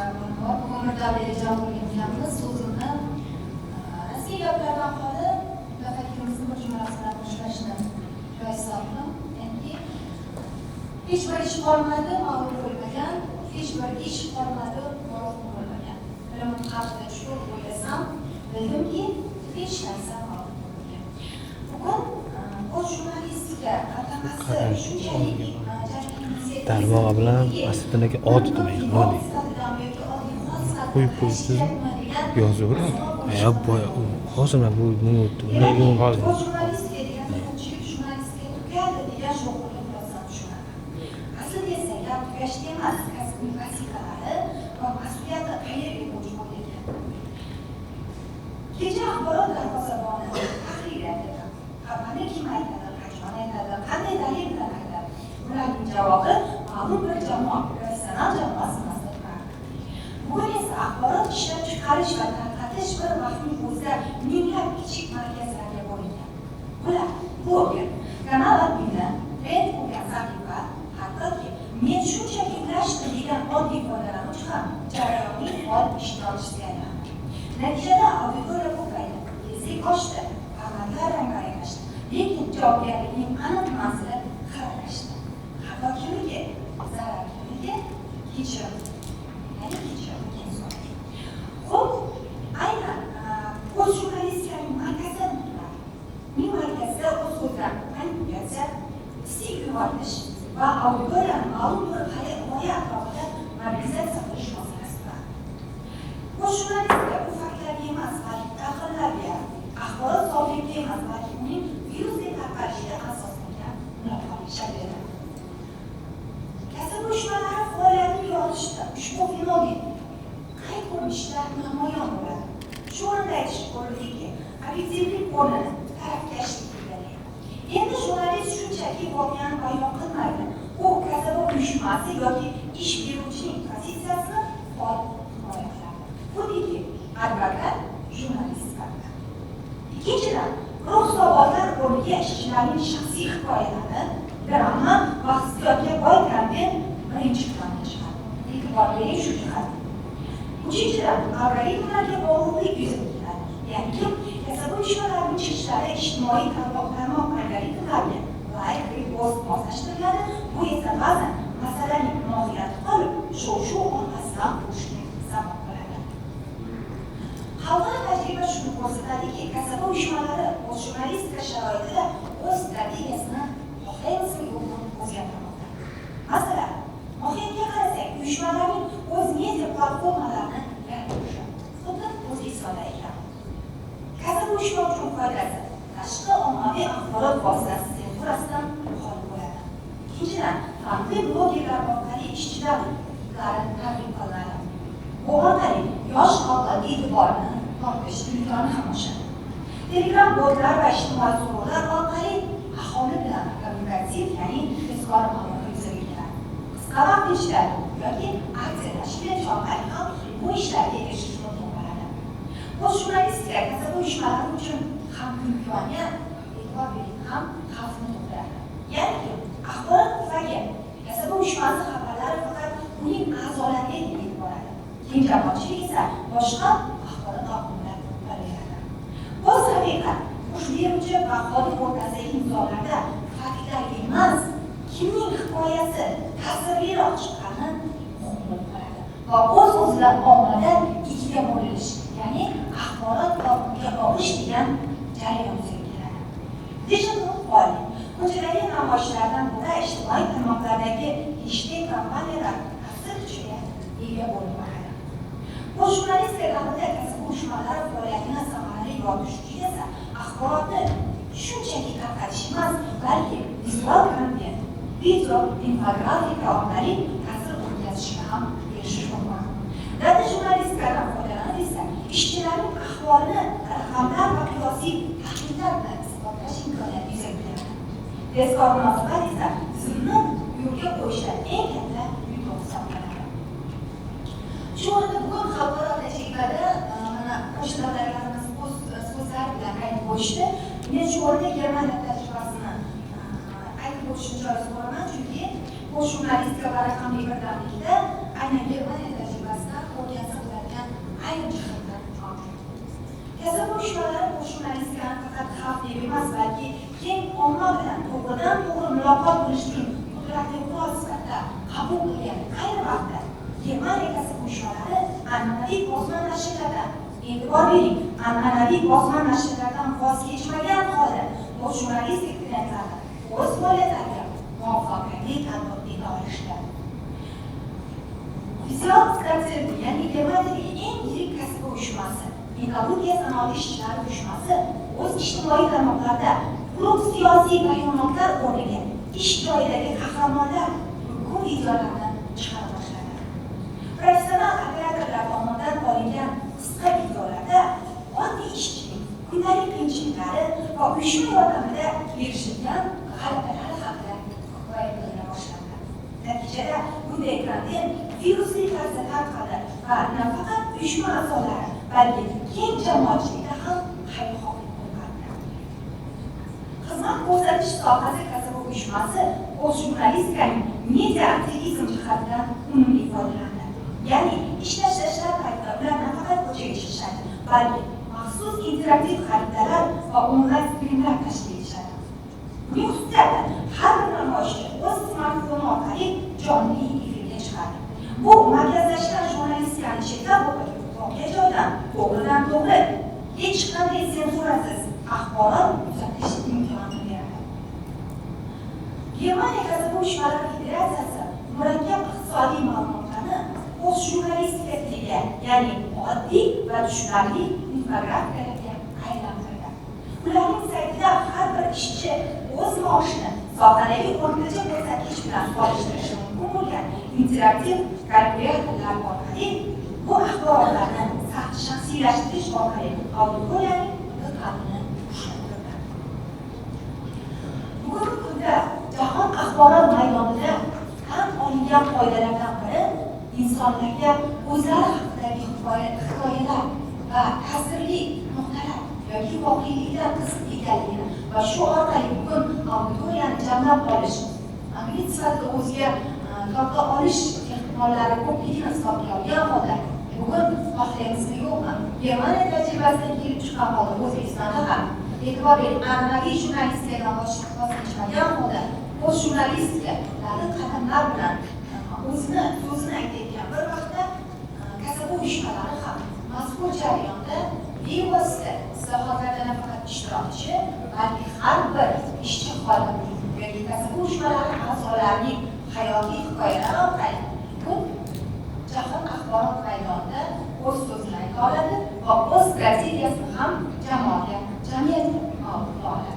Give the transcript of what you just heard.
Davlat jamg'armamiz so'zini rasmiy gaplardan qolib mutafakkirimizni bir jumlasi bilan boshlashni joiz topdim. Ya'ni hech bir ish qolmadi, ma'lum bo'lmagan, hech bir ish qolmadi, ma'lum bo'lmagan. Bilim haqida chuqur o'ylasam, bildimki, hech narsa ma'lum bo'lmagan. Bugun o'z jurnalistika atamasi shunchalik Darvoqa bilan Asliddinga ot demaydi. Qo'yib tuzib yozaveradi. Ya boya hozir mana bu o'tdi. Bunday yo'q hozir. Jurnalistika deganda ko'pchilik jurnalistika tugadi degan sho'xlik yozsam tushunadi. Aslida esa gap tugashda emas, kasbiy vazifalari va mas'uliyati qayerga ko'chib qo'yilgan. Kecha axborot darvozaboni tahrir etdi. Xabarni kim aytadi, qachon aytadi, qanday dalil bilan aytadi? Bularning javobi ma'lum bir jamoa, professional jamoasi mas'ul turadi. Bugun esa axborot ishlab chiqarish va tarqatish bir vaqtning o'zida minglab kichik markazlarga bo'lingan. Bular blogger, kanal admini, trend bo'lgan sahifa, hattoki men shunchaki ulashdim degan oddiy foydalanuvchi ham jarayonning faol ishtirokchisiga aylandi. Natijada auditoriya ko'paydi, tezlik oshdi, amallar rangalanglashdi, lekin javobgarlikning aniq manzili xiralashdi. Xato kimniki? Zarar kimniki? Kechirim. Ya'ni kechirimni inson. Xo'p, aynan o'z jurnalistikaning markazida turadi. Uning markazida o'z so'zlarini manipulyatsiya, istik yuborish va auditoriyani ma'lum bir g'oya atrofida mobilizatsiya qilish masalasi turadi. O'z jurnalistika bu faktlarga emas, balki tahrirlarga, axborot sog'ligiga emas, balki uning virusdek tarqalishiga asoslangan muloqot shaklidir. Kasb uyushmalari faoliyatini yoritishda ushbu fenomen qay ko'rinishda namoyon bo'ladi? Shu o'rinda aytish o'rinliki, obyektivlik o'rnini tarafkashlik egallaydi. Endi jurnalist shunchaki voqeani bayon qilmaydi, u kasaba uyushmasi yoki ish beruvchining pozitsiyasini faol himoya qiladi. Xuddiki advokat jurnalist kabi. Ikkinchidan, guruh savollar o'rniga ishchilarning shaxsiy hikoyalari, drama va hissiyotga boy kontent birinchi planga chiqadi. E'tibor bering shu jihat. Uchinchidan, algoritmlarga bog'liqlik yuzaga keladi. Ya'ni kasaba uyushmalarining chiqishlari ijtimoiy tarmoq algoritmlariga layk, repost moslashtiriladi. Bu esa ba'zan masalaning mohiyati qolib, shu orqasidan urushga sabab bo'ladi. Xalqaro tajriba shuni ko'rsatadiki, kasaba uyushmalari o'z jurnalistika sharoitida o'z strategiyasini xohlaymizmi yo'qmi o'zgartirmoqda. Masalan, mohiyatga qarasak, uyushmalarning o'z media platformalarini yaratishi xuddi O'zbekistonda ekan. Kasaba uyushma uchun foydasi tashqi ommaviy axborot vositasi sensurasidan xoli bo'ladi. Ikkinchidan, tanqid blogerlar orqali ishchilar huquqlari targ'ib qilinadi. Bu orqali yosh xalqlar e'tiborini tortish imkoni ham oshadi. Telegram botlar va ijtimoiy so'rovlar orqali aholi bilan kommunikativ, ya'ni tezkor aloqa yuzaga keladi. Qisqa vaqt ishlari yoki aksiya tashkil etish orqali ham bu ishlarga erishish mumkin bo'ladi. O'z jurnalistika kasaba uyushmalari uchun ham imkoniyat, e'tibor bering, ham xavfni tug'diradi. Ya'ni axborot tufayli kasaba uyushmasi xabarlari faqat uning a'zolariga yetib boradi. Keng jamoatchilik esa boshqa axborot oqimlari ko'taradi. O'z haqiqat ushbu beruvchi va xodim o'rtasidagi imzolarda faktlar emas, kimning hikoyasi ta'sirliroq chiqqani muhim bo'lib qoladi. Va o'z-o'zidan ommada ikkiga bo'linish, ya'ni axborot oqimiga olish degan jarayon yuzaga keladi. Digital faoliyat ko'chadagi namoyishlardan ko'ra ijtimoiy tarmoqlardagi hashtag kampaniyalar ta'sir kuchiga ega bo'lib qoladi. O'z jurnalistika davrida kasb uyushmalari faoliyatini samarali yoritish uchun esa axborotni shunchaki tarqatish emas, balki vizual kontent, video, infografika orqali ta'sir o'tkazishga ham erishish mumkin. Data jurnalistikadan foydalanib esa ishchilarning ahvolini raqamlar va qiyosiy tahlillar bilan isbotlash imkoniyati yuzaga keladi. Tezkor munosabat esa tizimni yo'lga qo'yishda eng katta yutuq hisoblanadi. Shu o'rinda bugun xalqaro tajribada mana qo'shnilarimiz so'zlar bilan aytib qo'yishdi. Men shu o'rinda Germaniya tajribasini aytib o'tishni joiz ko'raman, chunki bu jurnalistika va raqamli birdamlikda aynan Germaniya tajribasidan Germaniya kasb uyushmalari an'anaviy bosma nashrlardan e'tibor bering, an'anaviy bosma nashrlardan voz kechmagan holda bu jurnalistik trendlarni o'z faoliyatlariga muvaffaqiyatli tatbiq eta olishdi. Ya'ni Germaniyadagi eng yirik kasb uyushmasi, Metallurgiya sanoat ishchilari uyushmasi o'z ijtimoiy tarmoqlarida quruq siyosiy bayonotlar o'rniga ish joyidagi qahramonlar hukm videolarini chiqara boshladi. Professional operatorlar tomonidan olingan qisqa videolarda oddiy ishchining kundalik qiyinchiliklari va uyushma yordamida erishilgan g'alabalar haqida hikoya qila boshlandi. Natijada bunday kondent virusli tarzda tarqaldi va nafaqat uyushma a'zolari, balki keng jamoatchilikda ham xayrixohlik qo'zg'atdi. Xizmat ko'rsatish sohasi kasb uyushmasi o'z jurnalistikaning media aktivizm jihatidan unumli foydalandi. Ya'ni ish tashlashlar paytida ular nafaqat ko'chaga chiqishadi, balki maxsus interaktiv xaritalar va onlayn strimlar tashkil etishadi. Buning ustida har bir namoyishchi o'z smartfoni orqali jonli efirga chiqadi. Bu markazlashgan jurnalistikani cheklab o'tib, voqea joyidan to'g'ridan to'g'ri, hech qanday senzurasiz axborot uzatish imkonini beradi. Germaniya kasb uyushmalari federatsiyasi murakkab iqtisodiy ma'lumotlarni o'z jurnalistika tiliga, ya'ni oddiy va tushunarli infografikalarga aylantirdi. Ularning saytida har bir ishchi o'z maoshini soxaviy o'rtacha ko'rsatkich bilan solishtirishi mumkin bo'lgan interaktiv kalkulyatorlar orqali bu axborotlarni shaxsiylashtirish orqali auditoriyaning diqqatini ushlaydi. Bugungi kunda jahon axborot maydonida ham olingan qoidalardan biri insonlarga o'zlari haqidagi hikoyalar va ta'sirli nuqtalar yoki voqeliklar qiziq ekanligini va shu orqali bugun auditoriyani jamlab olish, anglitz sifatida o'ziga torta olish ehtimollari ko'pligini hisobga olgan holda bugun xohlaymizmi yo'qmi, Germaniya tajribasidan kelib chiqqan holda O'zbekistonda ham e'tibor bering, an'anaviy jurnalistikadan voz kechmagan holda o'z jurnalistikalarni qadamlar bilan o'zini so'zini aytayotgan bir vaqtda kasb uyushmalari ham mazkur jarayonda bevosita islohotlarda nafaqat ishtirokchi, balki har bir ishchi xodim yoki kasb uyushmalari a'zolarining hayotiy hikoyalari orqali bu jahon axborot maydonida o'z so'zini ayta oladi va o'z strategiyasini ham jamoatga, jamiyatga oladi.